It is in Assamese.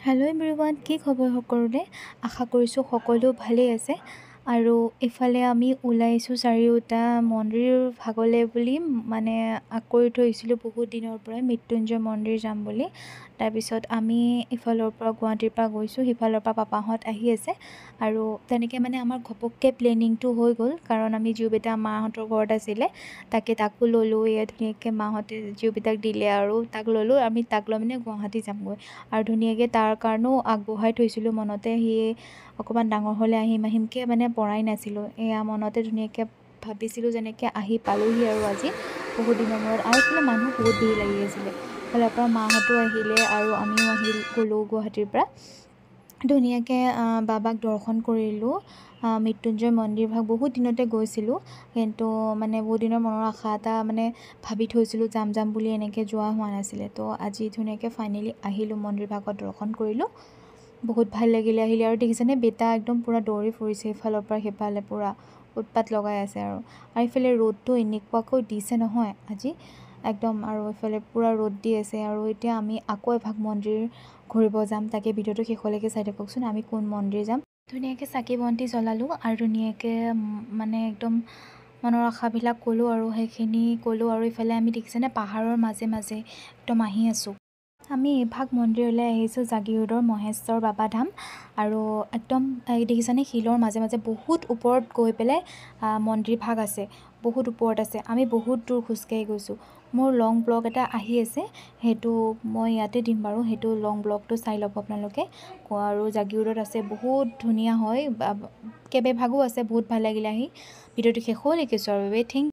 হেল্ল' এভৰিৱান, কি খবৰ সকলোৰে? আশা কৰিছোঁ সকলো ভালেই আছে। আৰু ইফালে আমি ওলাইছোঁ চাৰিওটা মন্দিৰ ভাগলৈ বুলি মানে কৰি থৈছিলোঁ বহুত দিনৰ পৰাই মৃত্যুঞ্জয় মন্দিৰ যাম বুলি। তাৰপিছত আমি ইফালৰ পৰা গুৱাহাটীৰ পৰা গৈছোঁ, সিফালৰ পৰা পাপাহঁত আহি আছে। আৰু তেনেকৈ মানে আমাৰ ঘপককৈ প্লেনিংটো হৈ গ'ল, কাৰণ আমি জীউবেটা মাহঁতৰ ঘৰত আছিলে, তাকো ল'লোঁ। এয়া ধুনীয়াকৈ মাহঁতে জীউবেটাক দিলে আৰু তাক ল'লোঁ। আমি তাক লৈ মানে গুৱাহাটী যামগৈ আৰু ধুনীয়াকৈ তাৰ কাৰণেও আগবঢ়াই থৈছিলোঁ মনতে। সি অকণমান ডাঙৰ হ'লে আহিমকৈ মানে পৰাই নাছিলোঁ, এয়া মনতে ধুনীয়াকৈ ভাবিছিলোঁ। যেনেকৈ আহি পালোঁহি আৰু আজি বহুত দিনৰ মূৰত। আৰু এইফালে মানুহ বহুত ভিৰ লাগি আছিলে, সেইফালৰ পৰা মাহঁতো আহিলে আৰু আমিও গ'লোঁ গুৱাহাটীৰ পৰা। ধুনীয়াকৈ বাবাক দৰ্শন কৰিলোঁ। মৃত্যুঞ্জয় মন্দিৰ ভাগ বহুত দিনতে গৈছিলোঁ, কিন্তু মানে বহুত দিনৰ মনৰ আশা এটা মানে ভাবি থৈছিলোঁ যাম বুলি, এনেকৈ যোৱা হোৱা নাছিলে। তো আজি ধুনীয়াকৈ ফাইনেলি আহিলোঁ, মন্দিৰ ভাগত দৰ্শন কৰিলোঁ। বহুত ভাল লাগিলে আহিলে। আৰু দেখিছেনে, বেটা একদম পূৰা দৌৰি ফুৰিছে ইফালৰ পৰা সিফালে, পূৰা উৎপাত লগাই আছে। আৰু এইফালে ৰ'দটো এনেকুৱাকৈ দিছে নহয় আজি একদম, আৰু এইফালে পূৰা ৰ'দ দি আছে। আৰু এতিয়া আমি আকৌ এভাগ মন্দিৰ ঘূৰিব যাম, তাকে ভিডিঅ'টো শেষলৈকে চাই থাককচোন। আমি কোন মন্দিৰ যাম। ধুনীয়াকৈ চাকি বন্তি জ্বলালোঁ আৰু ধুনীয়াকৈ মানে একদম মনৰ আশাবিলাক ক'লোঁ আৰু সেইখিনি ক'লোঁ। আৰু ইফালে আমি দেখিছেনে, পাহাৰৰ মাজে মাজে একদম আহি আছোঁ। আমি এইভাগ মন্দিৰলৈ আহিছোঁ, জাগিৰোডৰ মহেশ্বৰ বাবা ধাম। আৰু একদম দেখিছেনে, শিলৰ মাজে মাজে বহুত ওপৰত গৈ পেলাই মন্দিৰ ভাগ আছে, বহুত ওপৰত আছে। আমি বহুত দূৰ খোজকাঢ়ি গৈছোঁ। মোৰ লং ব্লগ এটা আহি আছে, সেইটো মই ইয়াতে দিম বাৰু, সেইটো লং ব্লগটো চাই ল'ব আপোনালোকে। আৰু জাগিৰোডত আছে, বহুত ধুনীয়া হয়, কেইবাভাগো আছে। বহুত ভাল লাগিলে আহি, ভিডিঅ'টো শেষলৈকে চোৱাৰ বাবে থেংক ইউ।